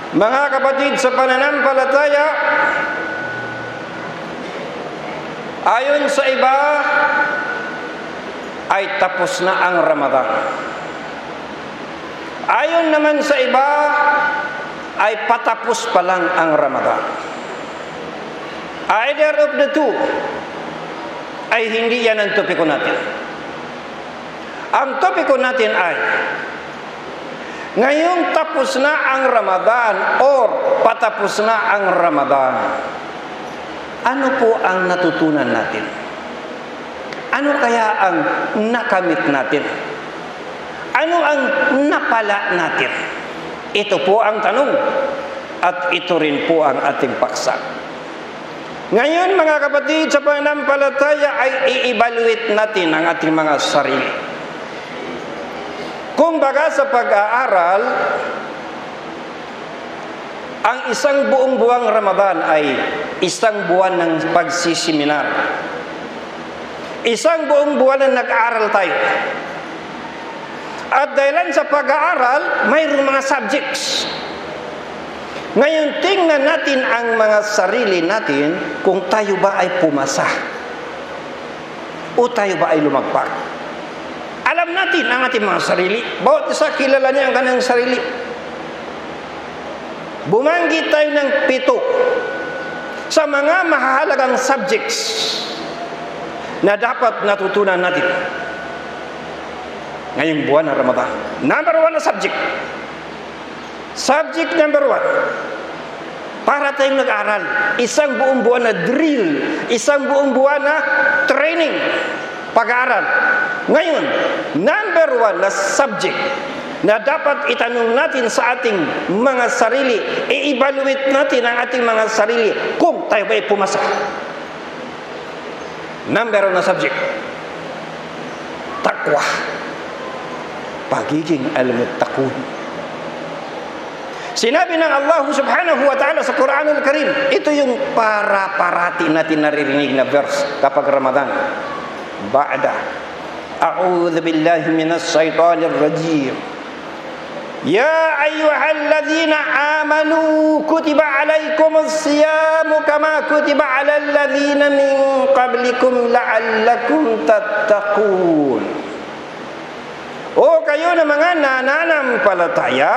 Mga kapatid sa pananampalataya, ayon sa iba ay tapos na ang Ramadan. Ayon naman sa iba ay patapos pa lang ang Ramadan. Either of the two ay hindi yan ang topiko natin. Ang topiko natin ay ngayong tapos na ang Ramadan or patapos na ang Ramadan, ano po ang natutunan natin? Ano kaya ang nakamit natin? Ano ang napala natin? Ito po ang tanong at ito rin po ang ating paksa. Ngayon mga kapatid sa pananampalataya ay i-evaluate natin ang ating mga sarili. Kung baga sa pag-aaral, ang isang buong buwang Ramadan ay isang buwan ng pagsiseminar. Isang buong buwan na nag-aaral tayo. At dahilan sa pag-aaral, mayroong mga subjects. Ngayon, tingnan natin ang mga sarili natin kung tayo ba ay pumasa o tayo ba ay lumagpak. Alam natin ang ating mga sarili. Bawat isa kilala niya ang kanyang sarili. Bumanggit tayo ng 7 sa mga mahalagang subjects na dapat natutunan natin ngayong buwan ng Ramadan. Number 1 na subject. Subject number 1. Para tayong nag-aral. Isang buong buwan na drill. Isang buong buwan na training. Pag-aaral. Ngayon, number 1 na subject na dapat itanong natin sa ating mga sarili, i-evaluate natin ang ating mga sarili kung tayo ba'y pumasa. Number 1 na subject. Takwa. Pagiging al-muttaqun. Sinabi ng Allah subhanahu wa ta'ala sa Quranul Karim, ito yung para-parati natin naririnig na verse kapag Ramadan. Ba'da a'udhu billahi minas shaitanir rajim. Ya ayyuhalladzina amanu kutiba alaikumus siyamu kama kutiba alal ladzina min qablikum la'allakum tattaqun. O kayo na mga nananampalataya,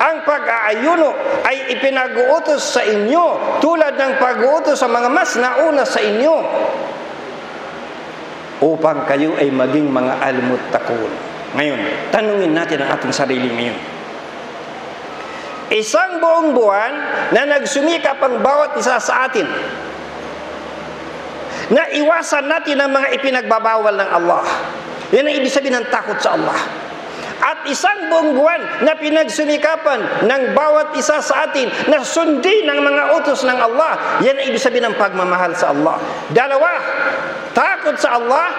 ang pag-aayuno ay ipinag-uutos sa inyo tulad ng pag-uutos sa mga mas nauna sa inyo upang kayo ay maging mga al-muttaqun. Ngayon, tanungin natin ang ating sarili ngayon. Isang buong buwan na nagsumikap ang bawat isa sa atin na iwasan natin ang mga ipinagbabawal ng Allah. Yan ang ibig sabihin ng takot sa Allah. At isang buong buwan na pinagsumikapan ng bawat isa sa atin na sundin ang mga utos ng Allah. Yan ang ibig sabihin ng pagmamahal sa Allah. Dalawa, takot sa Allah,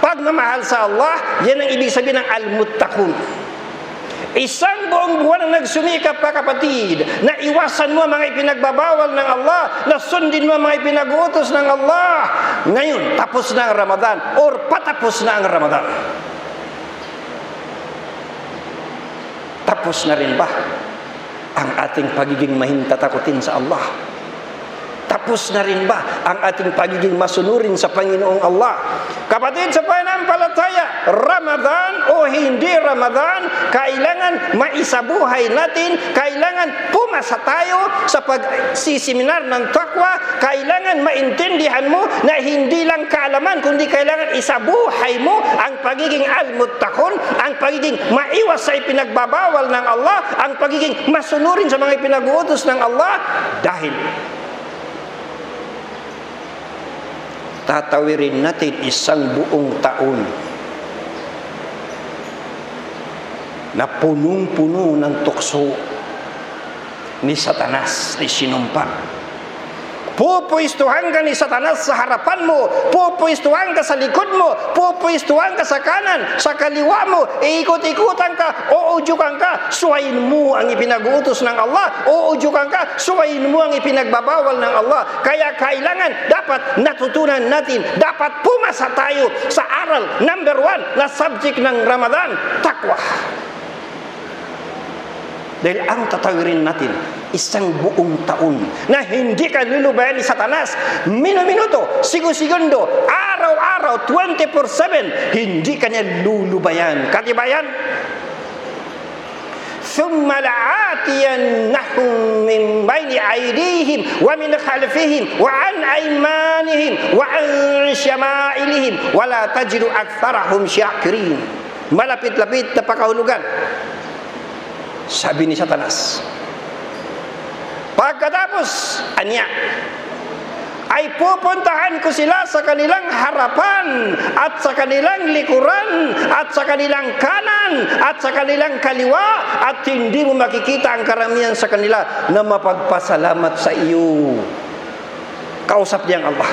pagmamahal sa Allah, yan ang ibig sabihin ng al-muttaqun. Isang buong buwan na nagsumikap pa kapatid, na iwasan mo ang mga ipinagbabawal ng Allah, na sundin mo ang mga ipinag-utos ng Allah. Ngayon, tapos na ang Ramadan or patapos na ang Ramadan. Tapos na rin ba ang ating pagiging mahintatakutin sa Allah? Tapos na rin ba ang ating pagiging masunurin sa Panginoong Allah? Kapatid sa pananampalataya, Ramadan o hindi Ramadan, kailangan maisabuhay natin, kailangan pumasa tayo sa pagsiseminar ng takwa, kailangan maintindihan mo na hindi lang kaalaman, kundi kailangan isabuhay mo ang pagiging al-muttaqun, ang pagiging maiwas sa ipinagbabawal ng Allah, ang pagiging masunurin sa mga ipinag-uutos ng Allah, dahil tatawirin natin isang buong taon na punong-puno ng tukso ni Satanas, ni sinumpa. Pupwistuhan ka ni Satanas sa harapan mo, pupwistuhan ka sa likod mo, pupwistuhan ka sa kanan, sa kaliwa mo, iikot-ikutan ka, uudyukan ka, suwayin mo ang ipinag-utos ng Allah, uudyukan ka, suwayin mo ang ipinagbabawal ng Allah. Kaya kailangan, dapat natutunan natin, dapat pumasa tayo sa aral, number 1 na subject ng Ramadan, takwa. Dahil ang tatawirin natin isang buong taon na hindi ka lulubayan ni Satanas. Minuto, segundo, araw-araw, 24/7, hindi ka niya lulubayan. Katibayan? ثم لآتينهم من بين أيديهم ومن خلفهم وعن أيمانهم وعن شمائلهم ولا تجد أكثرهم شاكرين. Malapit-lapit na pakahulugan. Sabi ni Satanas, pagkatapos, anya, ay pupuntahan ko sila sa kanilang harapan at sa kanilang likuran at sa kanilang kanan at sa kanilang kaliwa, at hindi mo makikita ang karamihan sa kanila na mapagpasalamat sa iyo. Kausap niya ang Allah.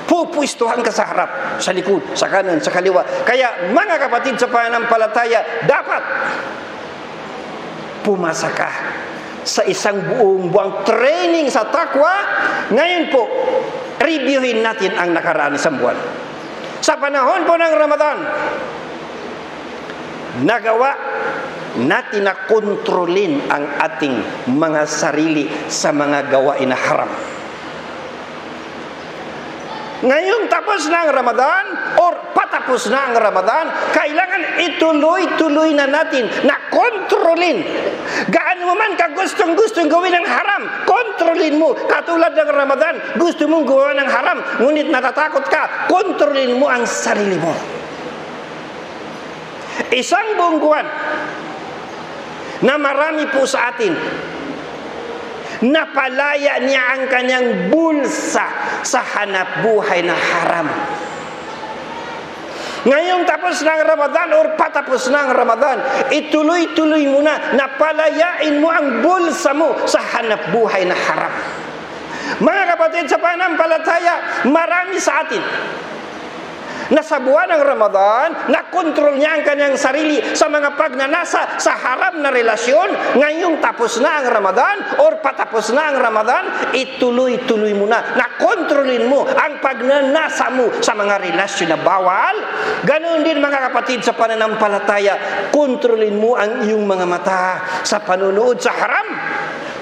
Pupuistuhan ka sa harap, sa likod, sa kanan, sa kaliwa. Kaya mga kapatid sa pananampalataya, dapat pumasa ka sa isang buong buwang training sa takwa. Ngayon po, reviewin natin ang nakaraan isang buwan. Sa panahon po ng Ramadan, nagawa natin na kontrolin ang ating mga sarili sa mga gawain na haram. Ngayong tapos na ang Ramadan or patapos na ang Ramadan, kailangan ituloy-tuloy na natin na kontrolin. Gaano mo man ka gustong gawin ng haram, kontrolin mo. Katulad ng Ramadan, gusto mong gawa ng haram, ngunit natatakot ka, kontrolin mo ang sarili mo. Isang buong buwan na marami po sa atin, napalaya niya ang kanyang bulsa sa hanap buhay na haram. Ngayong tapos ng Ramadan or patapos ng Ramadan, ituloy-tuloy mo na, napalayain mo ang bulsa mo sa hanap buhay na haram. Mga kapatid sa pananampalataya, marami sa atin na sa buwan ng Ramadan, nakontrol niya ang kanyang sarili sa mga pagnanasa sa haram na relasyon. Ngayong tapos na ang Ramadan or patapos na ang Ramadan, ituloy-tuloy mo na, nakontrolin mo ang pagnanasa mo sa mga relasyon na bawal. Ganon din mga kapatid sa pananampalataya, kontrolin mo ang iyong mga mata sa panunood sa haram.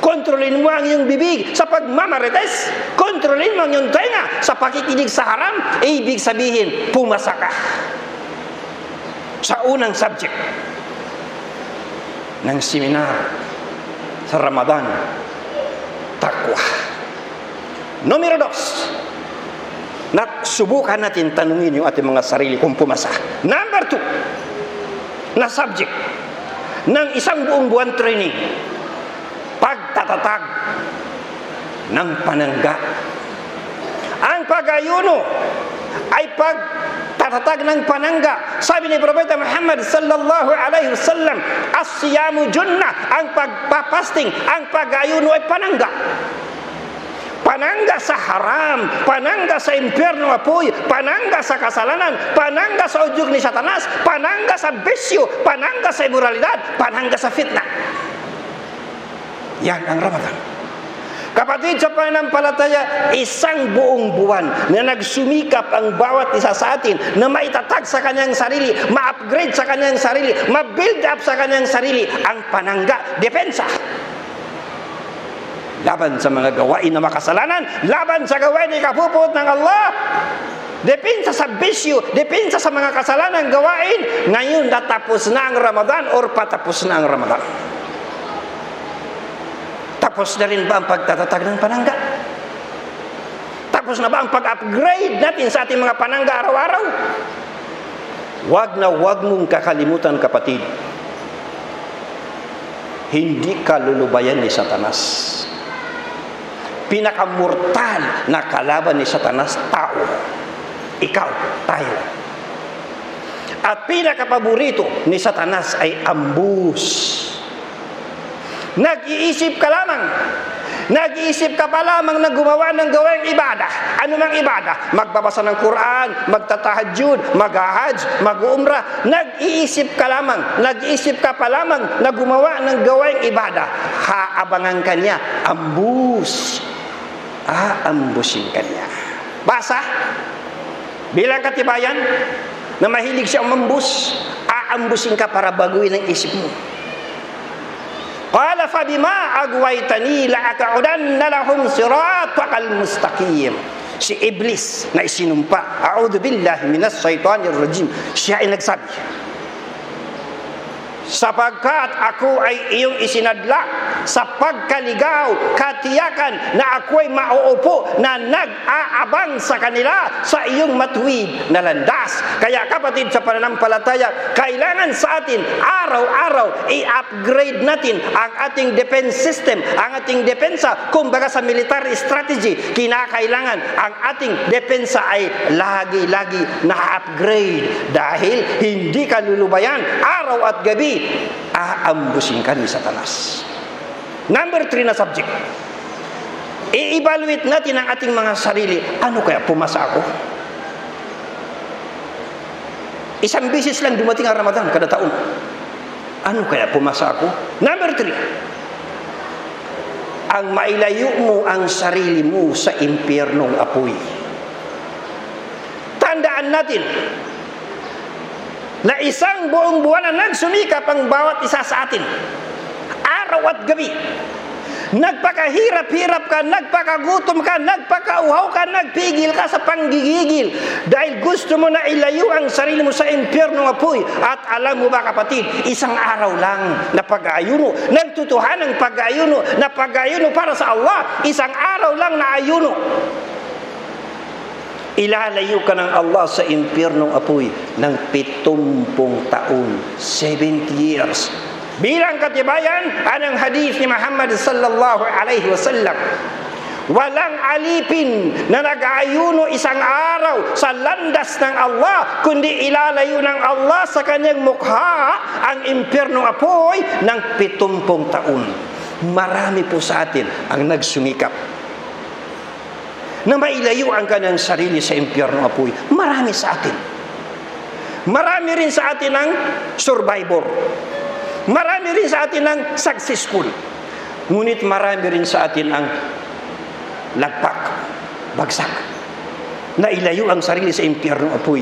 Kontrolin mo ang iyong bibig sa pagmamarites. Kontrolin mo ang iyong tenga sa pakikinig sa haram. Ibig sabihin, pumasa ka sa unang subject ng seminar sa Ramadan, takwa. Numero 2, subukan natin tanungin yung ating mga sarili kung pumasa. Number 2, na subject ng isang buong buwan training, pagtatatag ng panangga. Ang pag-ayuno ay pagtatatag ng panangga. Sabi ni Propeta Muhammad sallallahu alaihi wasallam, as-siyamu junnah, ang pagpapasting, ang pag-ayuno ay panangga. Panangga sa haram, panangga sa impyerno apoy, panangga sa kasalanan, panangga sa udyok ni Satanas, panangga sa bisyo, panangga sa imoralidad, panangga sa fitna. Yan ang Ramadan. Kapatid sa pananampalataya, isang buong buwan na nagsumikap ang bawat isa sa atin na maitatag sa kanyang sarili, ma-upgrade sa kanyang sarili, ma-build up sa kanyang sarili ang panangga, depensa. Laban sa mga gawain na makasalanan, laban sa gawain na ikapuput ng Allah, depensa sa bisyo, depensa sa mga kasalanang gawain. Ngayon natapos na ang Ramadan or patapos na ang Ramadan. Tapos na rin ba ang pagtatatag ng panangga? Tapos na ba ang pag-upgrade natin sa ating mga panangga araw-araw? Wag mong kakalimutan, kapatid. Hindi ka lulubayan ni Satanas. Pinakamortal na kalaban ni Satanas, tao. Ikaw, tayo. At pinakapaborito ni Satanas ay ambus. Nag-iisip ka lamang. Nag-iisip ka pa lamang na gumawa ng gawing ibadah. Ano mang ibadah? Magbabasa ng Quran, magtatahajjud, mag-hajj, mag-umrah. Nag-iisip ka lamang. Nag-iisip ka pa lamang na gumawa ng gawing ibadah. Haabangan ka niya. Ambus. Aambusin ka niya. Basa. Bilang katibayan na mahilig siya umambus, aambusin ka para baguhin ang isip mo. Qala fa bima aghwaytani la'aq'udanna lahum siratakal mustaqim. Si Iblis na isinumpa, a'udhu billahi minas shaitanir rajim, siya ay nagsabi, sapagkat ako ay iyong isinadla sa pagkaligaw, katiyakan na ako'y mauupo na nag-aabang sa kanila sa iyong matuwid na landas. Kaya kapatid sa pananampalataya, kailangan sa atin araw-araw i-upgrade natin ang ating defense system, ang ating depensa. Kumbaga sa military strategy, kinakailangan ang ating depensa ay lagi-lagi na-upgrade dahil hindi ka lulubayan araw at gabi, aambusin ka ni Satanas. Number 3 na subject, i-evaluate natin ang ating mga sarili. Ano kaya pumasa ako? Isang bisis lang dumating ang Ramadan kada taon. Ano kaya pumasa ako? Number 3, ang mailayo mo ang sarili mo sa impyernong apoy. Tandaan natin na isang buong buwan na nagsumikap ang bawat isa sa atin, araw at gabi. Nagpakahirap-hirap ka, nagpakagutom ka, nagpakauhaw ka, nagpigil ka sa panggigigil dahil gusto mo na ilayo ang sarili mo sa impyernong apoy. At alam mo ba kapatid, isang araw lang na pag-aayuno, nagtutuhanang pag-aayuno, na pag-aayuno para sa Allah, isang araw lang na ayuno, ilalayo ka ng Allah sa impyernong apoy ng 70 taon, 70 years. Bilang katibayan, anong hadith ni Muhammad sallallahu alaihi wasallam, walang alipin na nag-aayuno isang araw sa landas ng Allah, kundi ilalayo ng Allah sa kanyang mukha ang impyernong apoy ng 70 taon. Marami po sa atin ang nagsumikap na mailayo ang kanyang sarili sa impyernong apoy. Marami sa atin. Marami rin sa atin ang survivor. Marami rin sa atin ang successful. Ngunit marami rin sa atin ang lagpak, bagsak, na ilayo ang sarili sa impyernong apoy.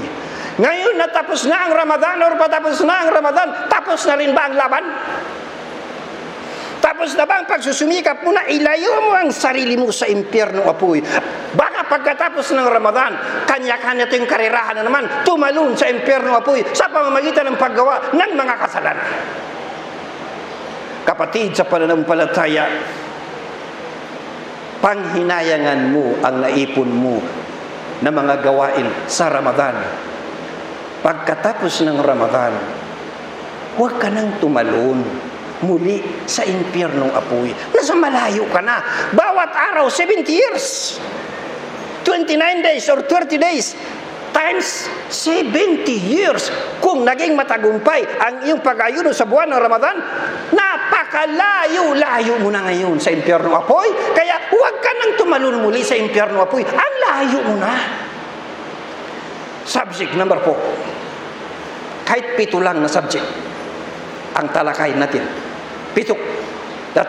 Ngayon natapos na ang Ramadan or patapos na ang Ramadan, tapos na rin ba ang laban? Tapos na ba ang pagsusumikap mo na ilayo mo ang sarili mo sa impyernong apoy? Baka pagkatapos ng Ramadan, kanya-kanya ito yung karirahan na naman, tumalon sa impyernong apoy sa pamamagitan ng paggawa ng mga kasalanan. Kapatid sa pananampalataya, panghinayangan mo ang naipon mo na mga gawain sa Ramadan. Pagkatapos ng Ramadan, huwag ka nang tumalon muli sa impyernong apoy. Nasa malayo ka na. Bawat araw, 70 years. 29 days or 30 days times 70 years. Kung naging matagumpay ang iyong pag-ayuno sa buwan ng Ramadan, napakalayo-layo mo na ngayon sa impyernong apoy. Kaya huwag ka nang tumalon muli sa impyernong apoy. Ang layo mo na. Subject number 4. Kahit 7 lang na subject ang talakayin natin. 7.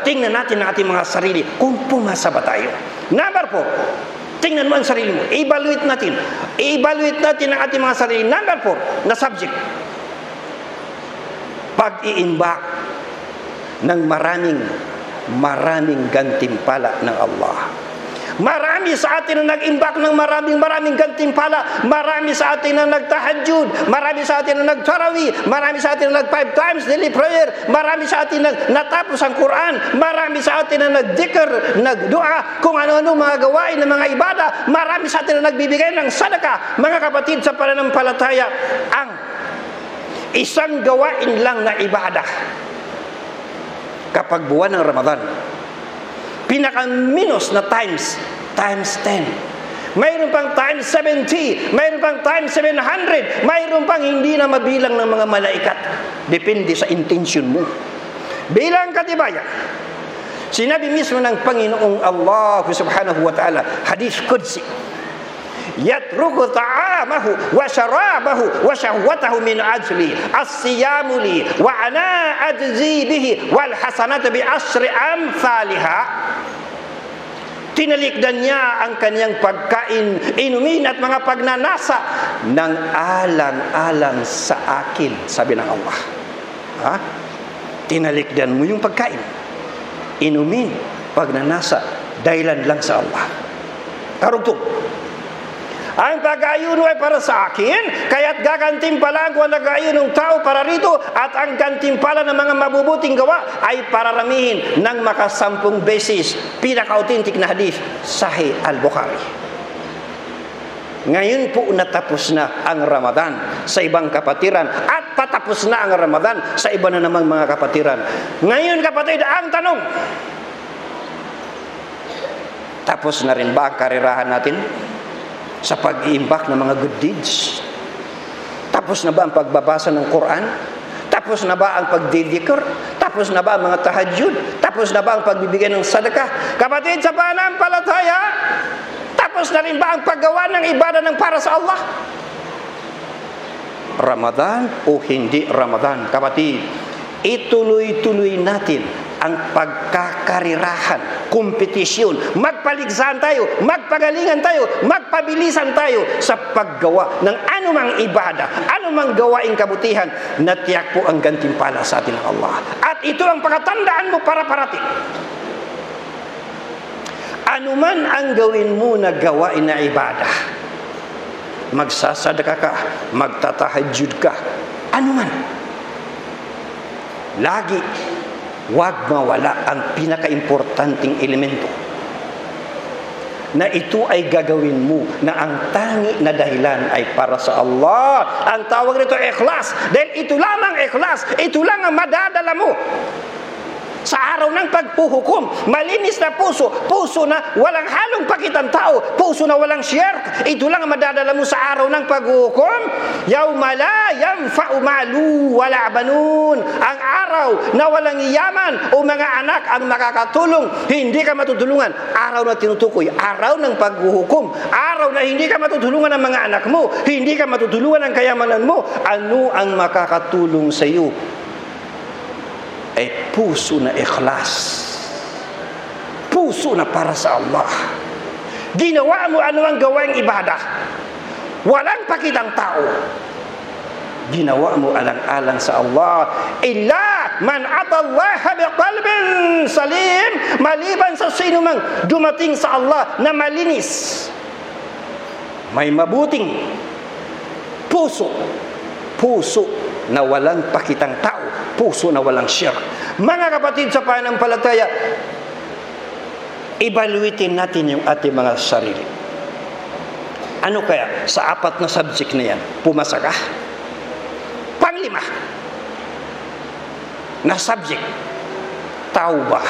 Tingnan natin ang ating mga sarili kung pumasa ba tayo. Number 4. Tingnan mo ang sarili mo. Evaluate natin. Evaluate natin ang ating mga sarili. Number 4 na subject. Pag-iimbak ng maraming gantimpala ng Allah. Marami sa atin na nag-imbak ng maraming gantimpala. Marami sa atin na nagtahajjud. Marami sa atin na nagtarawih. Marami sa atin na nag-5 times daily prayer. Marami sa atin na natapos ang Quran. Marami sa atin na nag-dhikr, nag-dua, kung ano-ano mga gawain ng mga ibada. Marami sa atin na nagbibigay ng sadaka. Mga kapatid sa pananampalataya, ang isang gawain lang na ibada kapag buwan ng Ramadan, pinaka-minus na times 10. Mayroon pang times 70, mayroon pang times 700, mayroon pang hindi na mabilang ng mga malaikat. Depende sa intention mo. Bilang katibayan, sinabi mismo ng Panginoong Allah subhanahu wa ta'ala, hadith Qudsi, yatruku ta'amahu wa syarabahu wa syahwatahu min ajli as-siyamu li wa ana ajzi bihi wal hasanatu bi asri amsalha. Tinalikdan niya ang kanyang pagkain, inumin at mga pagnanasa ng alang-alang sa akin, sabi ng Allah. Tinalikdan mo yung pagkain, inumin, pagnanasa, dahilan lang sa Allah. Karugtong. Ang pag-ayuno ay para sa akin, kaya't gagantimpalaan ko ang nag-ayunong tao para rito, at ang gantimpala ng mga mabubuting gawa ay pararamihin ng makasampung beses. Pinaka-authentic na hadith, Sahih Al-Bukhari. Ngayon po natapos na ang Ramadan sa ibang kapatiran, at patapos na ang Ramadan sa iba na namang mga kapatiran. Ngayon kapatid, ang tanong, tapos na rin ba ang karirahan natin sa pag-iimbak ng mga good deeds? Tapos na ba ang pagbabasa ng Quran? Tapos na ba ang pagdidikir? Tapos na ba ang mga tahajjud? Tapos na ba ang pagbibigay ng sadakah? Kapatid, sa pananampalataya, tapos na rin ba ang paggawa ng ibadah ng para sa Allah? Ramadan o hindi Ramadan, kapatid, ituloy-tuloy natin ang pagkakarirahan, kompetisyon, magpaligsahan tayo, magpagalingan tayo, magpabilisan tayo sa paggawa ng anumang ibadah, anumang gawaing kabutihan na tiyak po ang gantimpala sa atin ng Allah. At ito ang pakatandaan mo para parating. Anuman ang gawin mo na gawain na ibadah, magsasadaka ka, magtatahajjud ka, anuman, lagi huwag mawala ang pinaka-importanting elemento, na ito ay gagawin mo na ang tangi na dahilan ay para sa Allah. Ang tawag nito ikhlas, dahil ito lamang ikhlas, ito lang ang madadala mo sa araw ng pagpuhukom. Malinis na puso, puso na walang halong pakitang tao, puso na walang syirk, ito lang ang madadala mo sa araw ng paghuhukom. Yawma la yanfa'u malu wala banun, ang araw na walang yaman o mga anak ang makakatulong, hindi ka matutulungan. Araw na tinutukoy, araw ng paghuhukom, araw na hindi ka matutulungan ng mga anak mo, hindi ka matutulungan ng kayamanan mo. Ano ang makakatulong sa iyo? Ay puso na ikhlas, puso na para sa Allah. Ginawa mo ano ang gawaing ibadah, walang pakitang tao, ginawa mo alang-alang sa Allah. Illa man atallaha biqalbin salim, maliban sa sino mang dumating sa Allah na malinis, may mabuting puso, puso na walang pakitang tao, puso na walang syirk. Mga kapatid sa pananampalataya, evaluatin natin yung ating mga sarili. Ano kaya sa apat na subject na yan, pumasa ka? Panglima na subject, taubah,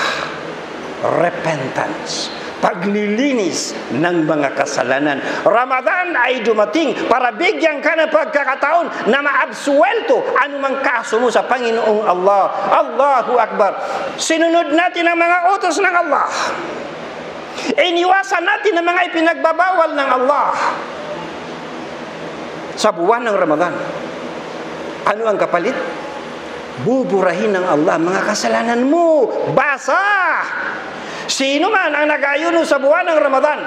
repentance, paglilinis ng mga kasalanan. Ramadan ay dumating para bigyan ka ng pagkakataon na maabsuelto anumang kaso mo sa Panginoong Allah. Allahu Akbar. Sinunod natin ang mga utos ng Allah. Iniwasan natin ang mga ipinagbabawal ng Allah. Sa buwan ng Ramadan, ano ang kapalit? Buburahin ng Allah mga kasalanan mo. Basa! Sino man ang nag-ayuno sa buwan ng Ramadan,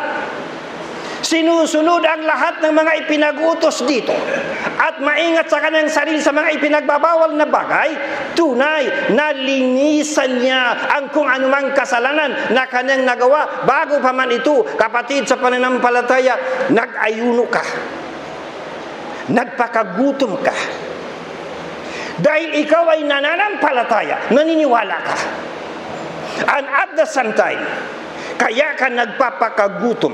sinusunod ang lahat ng mga ipinag-utos dito at maingat sa kanyang sarili sa mga ipinagbabawal na bagay, tunay na linisan niya ang kung anumang kasalanan na kanyang nagawa bago pa man ito. Kapatid sa pananampalataya, nag-ayuno ka, nagpakagutom ka, dahil ikaw ay nananampalataya, naniniwala ka. And at the same time, kaya ka nagpapakagutom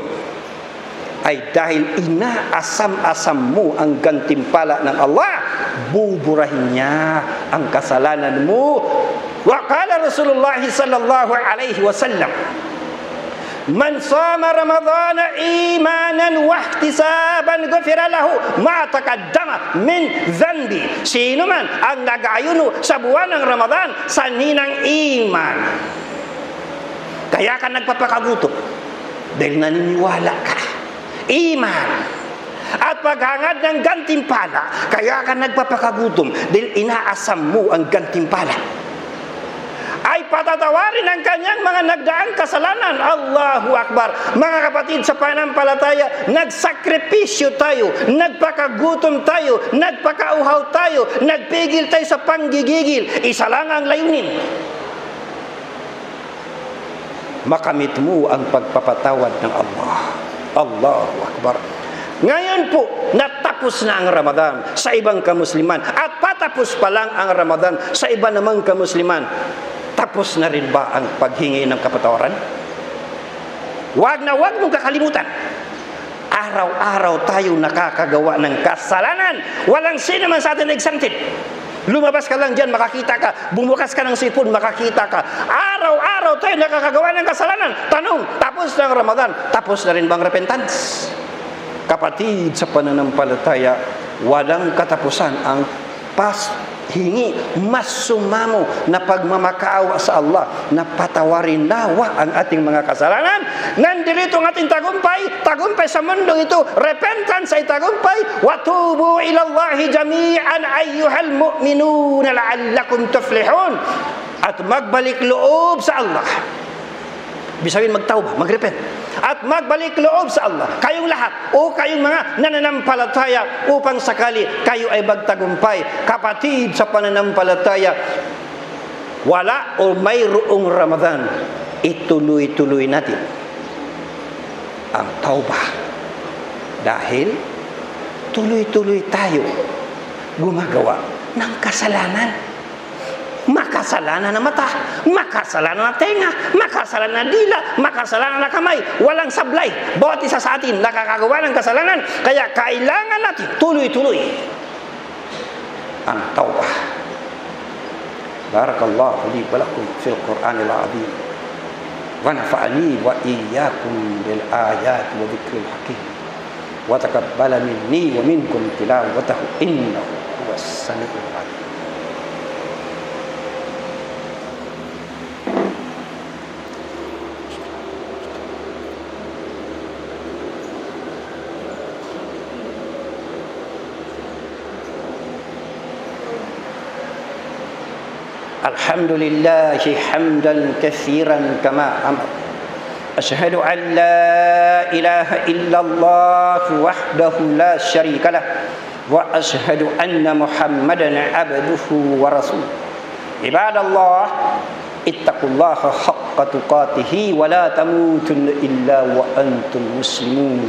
ay dahil inaasam-asam mo ang gantimpala ng Allah, buburahin niya ang kasalanan mo. Wa qala Rasulullah sallallahu alaihi wasallam, man sama Ramadana imanan wa ihtisaban ghufira lahu ma taqaddama min dhanbi. Sino man ang nag-ayuno sa buwan ng Ramadan sa ninang iman, kaya ka nagpapakagutom dahil naniniwala ka, iman, at paghangad ng gantimpala, kaya ka nagpapakagutom dahil inaasam mo ang gantimpala, ay patatawarin ang kanyang mga nagdaang kasalanan. Allahu Akbar. Mga kapatid sa pananampalataya, nagsakripisyo tayo, nagpakagutom tayo, nagpakauhaw tayo, nagpigil tayo sa panggigigil. Isa lang ang layunin, makamit mo ang pagpapatawad ng Allah. Allahu Akbar. Ngayon po, natapos na ang Ramadan sa ibang kamusliman at patapos pa lang ang Ramadan sa iba namang kamusliman. Tapos na rin ba ang paghingi ng kapatawaran? Wag mong kakalimutan. Araw-araw tayo nakakagawa ng kasalanan. Walang sino man sa atin exempted. Lumabas ka lang dyan, makakita ka. Bumukas ka ng sipon, makakita ka. Araw-araw tayo nakakagawa ng kasalanan. Tanong, tapos na ang Ramadan, tapos na rin bang repentance? Kapatid sa pananampalataya, walang katapusan ang hingi, mas sumamo na pagmamakaawa sa Allah na patawarin nawa ang ating mga kasalanan. Nandito ang ating tagumpay sa mundong ito. Repentance ay tagumpay. Watubu ilallahi jami'an ayyuhal mu'minuna la'allakum tuflihun. At magbalik loob sa Allah. Ibig sabihin magtawbah, magrepent. At magbalik loob sa Allah. Kayong lahat o kayong mga nananampalataya upang sakali kayo ay magtagumpay. Kapatid sa pananampalataya, wala o mayroong Ramadan, ituloy-tuloy natin ang tawbah. Dahil tuloy-tuloy tayo gumagawa ng kasalanan. Makasalanan na mata, makasalanan na tenga, makasalanan na dila, makasalanan na kamay. Walang sablay. Bawat isa sa atin nakakagawa ng kasalanan. Kaya kailangan natin tuloy-tuloy ang tawbah. Barakallahu li wa lakum fil Qur'anil azim. Wa nafa'ani wa iyyakum bil ayati wa dhikril hakim. Wa taqabbala minni wa minkum tilawatahu innahu huwas samiul alim. الحمد لله حمدا كثيرا كما أمر أشهد أن لا إله إلا الله وحده لا شريك له وأشهد أن محمدا عبده ورسوله عباد الله اتقوا الله حق تقاته ولا تموتن إلا وأنتم مسلمون.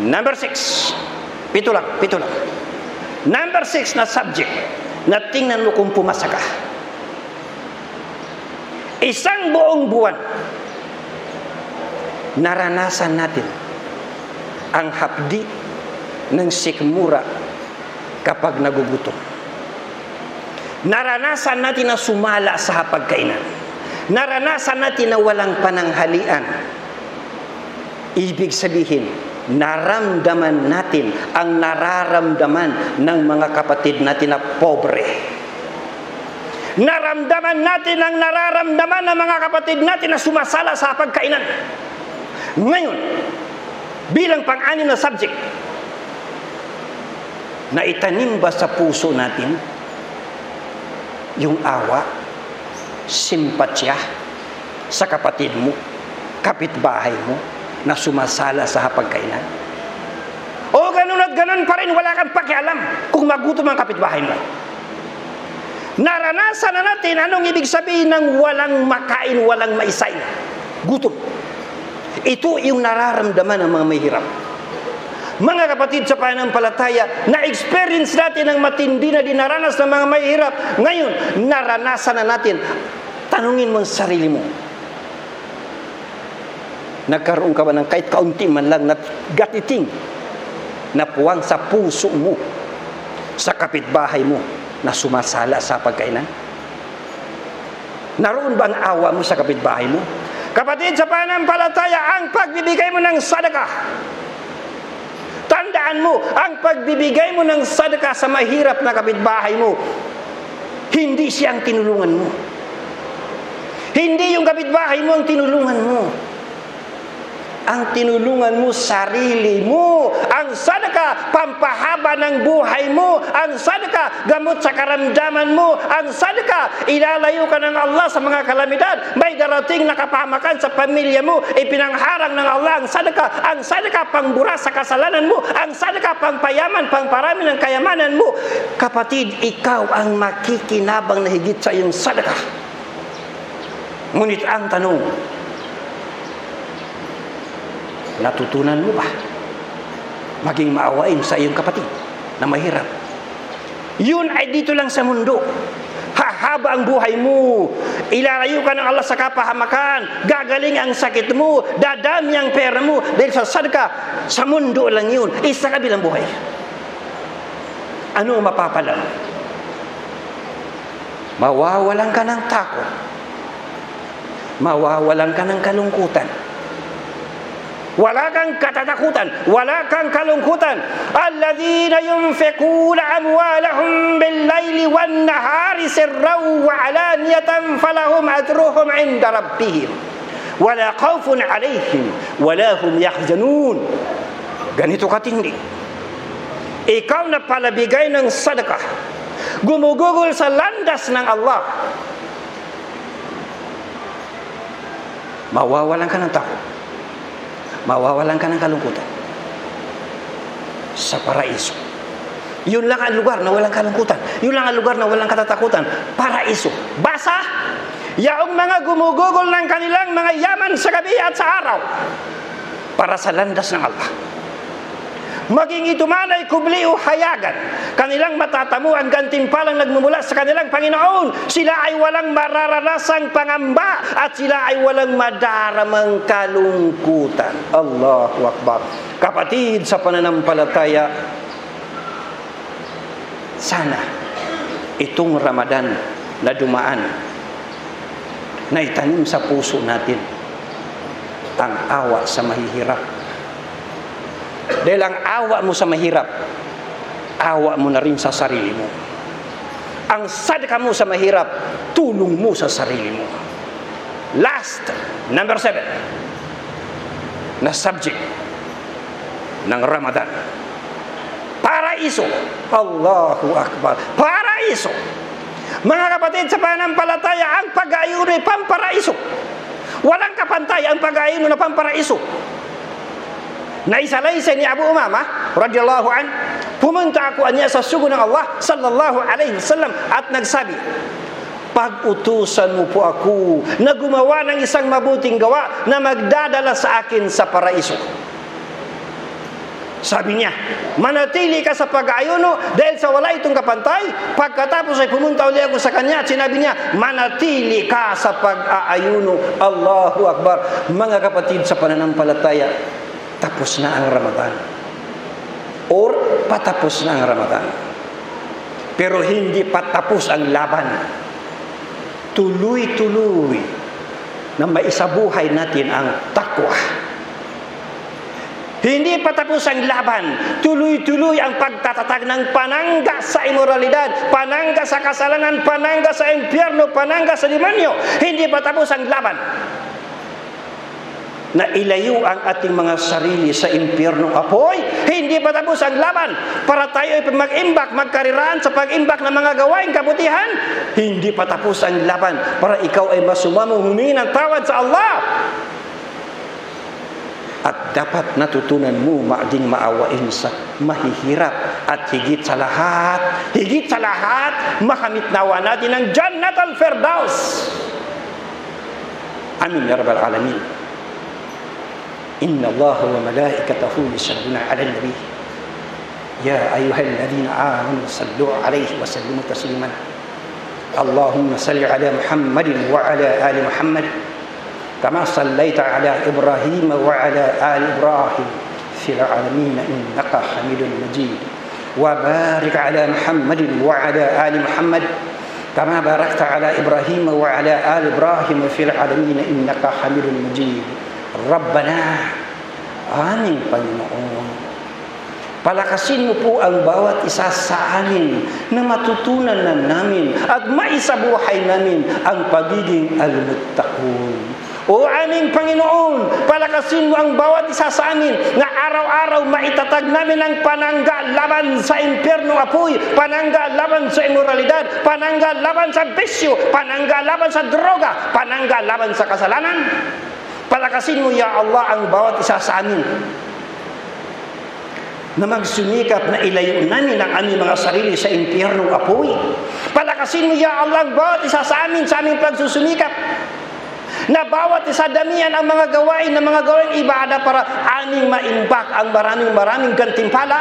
Number 6. Pito lang. Number 6 na subject na tingnan mo kung pumasa ka. Isang buong buwan, naranasan natin ang hapdi ng sikmura kapag nagugutom. Naranasan natin na sumala sa hapagkainan. Naranasan natin na walang pananghalian. Ibig sabihin, naramdaman natin ang nararamdaman ng mga kapatid natin na pobre. Naramdaman natin ang nararamdaman ng mga kapatid natin na sumasala sa pagkainan. Ngayon, bilang pang-anim na subject, na itanim ba sa puso natin yung awa, simpatya sa kapatid mo, kapitbahay mo, na sumasala sa hapagkainan? O ganun at ganun pa rin, wala kang pakialam kung magutom ang kapitbahay mo. Naranasan na natin anong ibig sabihin ng walang makain, walang maisain. Gutom. Ito yung nararamdaman ng mga mahirap. Mga kapatid sa pananampalataya, na-experience natin ang matindi na dinaranas ng mga mahirap. Ngayon, naranasan na natin. Tanungin mo ang sarili mo, nagkaroon ka ba ng kahit kaunti man lang na gatiting na puwang sa puso mo sa kapitbahay mo na sumasala sa pagkainan? Naroon ba ang awa mo sa kapitbahay mo? Kapatid sa pananampalataya, ang pagbibigay mo ng sadaka, tandaan mo, ang pagbibigay mo ng sadaka sa mahirap na kapitbahay mo, hindi siya ang tinulungan mo. Hindi yung kapitbahay mo ang tinulungan mo. Ang tinulungan mo, sarili mo. Ang sadaka, pampahaba ng buhay mo. Ang sadaka, gamot sa karamdaman mo. Ang sadaka, ilalayo ka ng Allah sa mga kalamidad. May darating na kapahamakan sa pamilya mo, ipinangharang ng Allah ang sadaka, pangbura sa kasalanan mo. Ang sadaka, pangpayaman, pangparami ng kayamanan mo. Kapatid, ikaw ang makikinabang na higit sa iyong sadaka. Ngunit ang tanong, natutunan mo ba maging maawain sa iyong kapatid na mahirap? Yun ay dito lang sa mundo. Hahaba ang buhay mo, ilalayo ka ng Allah sa kapahamakan, gagaling ang sakit mo, dadami ang pera mo dahil sa sadaka. Sa mundo lang yun, isa kabilang buhay. Ano ang mapapala? Mawawalan ka ng takot, mawawalan ka ng kalungkutan. Wala kang katatakutan, wala kang kalungkutan. Alladhina yunfiquna amwalahum bil-laili wan-nahari sirran wa alaniyatan falahum ajruhum 'inda rabbihim wala khawfun 'alayhim wala hum yahzanun. Ganito katindi. Ikaw na palabigay ng sadaqah, gumugugol sa landas ng Allah, mawawalan ka ng takot, mawawalan ka ng kalungkutan. Sa paraiso, yun lang ang lugar na walang kalungkutan, yun lang ang lugar na walang katatakutan. Paraiso. Basa, yaong mga gumugugol ng kanilang mga yaman sa gabi at sa araw para sa landas ng Allah. Maging ito man ay kubli o hayagan, kanilang matatamo ang gantimpalang nagmumula sa kanilang Panginoon. Sila ay walang mararanasang pangamba at sila ay walang madaramang kalungkutan. Allahu Akbar. Kapatid sa pananampalataya, sana itong Ramadan na dumaan na itanim sa puso natin ang awa sa mahihirap. Dahil ang awa mo sa mahirap, awa mo na rin sa sarili mo. Ang sadaka mo sa mahirap, tulong mo sa sarili mo. Last, number 7 na subject ng Ramadan, paraiso. Allahu Akbar. Paraiso. Mga kapatid sa pananampalataya, ang pag-aayuno ay pamparaiso. Walang kapantay ang pag-aayuno na pamparaiso. Naisalaysay ni Abu Umamah radhiyallahu an, pumunta ako niya sa sugo ng Allah sallallahu alaihi wasallam at nagsabi, pag-utusan mo po ako na gumawa ng isang mabuting gawa na magdadala sa akin sa paraiso. Sabi niya, manatili ka sa pag-aayuno dahil sa wala itong kapantay. Pagkatapos ay pumunta ulit ako sa kanya at sinabi niya, manatili ka sa pag-aayuno. Allahu Akbar. Mga kapatid sa pananampalataya, tapos na ang Ramadan or patapos na ang Ramadan, pero hindi patapos ang laban. Tuloy-tuloy na maisabuhay natin ang takwa. Hindi patapos ang laban, tuloy-tuloy ang pagtatatag ng panangga sa imoralidad, panangga sa kasalanan, panangga sa impyerno, panangga sa demonyo. Hindi patapos ang laban na ilayo ang ating mga sarili sa impyernong apoy. Hindi patapos ang laban para tayo ay mag-imbak, magkariraan sa pag-imbak ng mga gawaing kabutihan. Hindi patapos ang laban para ikaw ay masumamo, humingi ng tawad sa Allah. At dapat natutunan mo maging maawain sa mahihirap at higit sa lahat, makamit nawa natin ang Jannat al-Firdaus. Amin ya Rabbal Alamin. Inna Allah wa malaikatahu yusalluna ala nabi. Ya ayyuhalladhina amanu sallu alaihi wa sallimu tasliman. Allahumma salli ala Muhammadin wa ala ali Muhammad kama sallaita ala Ibrahim wa ala ali Ibrahim fil alamin innaka Hamidun Majid. Wa barik ala Muhammadin wa ala ali Muhammad kama barakta ala Ibrahim wa ala ali Ibrahim fil alamin innaka Hamidun Majid. Rabbana, aming Panginoon, palakasin mo po ang bawat isa sa amin na matutunan na namin at maisabuhay namin ang pagiging al-muttaqun. O aming Panginoon, palakasin mo ang bawat isa sa amin na araw-araw maitatag namin ang panangga laban sa impyerno apoy, panangga laban sa imoralidad, panangga laban sa bisyo, panangga laban sa droga, panangga laban sa kasalanan. Palakasin mo, Ya Allah, ang bawat isa sa amin na magsumikap na ilayo namin ang aming mga sarili sa impyernong apoy. Palakasin mo, Ya Allah, ang bawat isa sa aming pagsusumikap na bawat isa damihan ang mga gawain ibada para aming maimbak ang maraming gantimpala.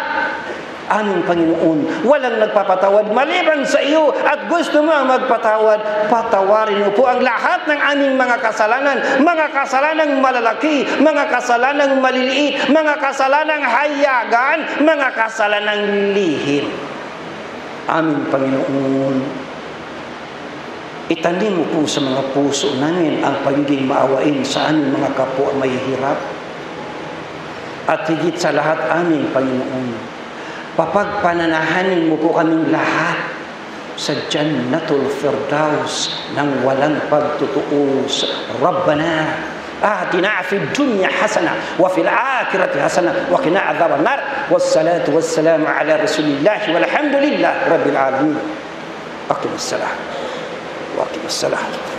Aming Panginoon, walang nagpapatawad maliban sa iyo at gusto mo ang magpatawad, patawarin mo po ang lahat ng aming mga kasalanang malalaki, mga kasalanang maliliit, mga kasalanang hayagan, mga kasalanang lihim. Aming Panginoon, itanim mo po sa mga puso namin ang pagiging maawain sa aming mga kapwa may hirap. At higit sa lahat, aming Panginoon, papagpananahanin mo po kaming lahat sa Jannatul Firdaus ng walang pagtutuos. Rabbana atina fid dunya hasana wa fil akhirati hasana wa qina adhaban nar. Wassalatu wassalamu ala rasulillah walhamdulillahi rabbil alamin. Aqimus salah wa aqimus salah.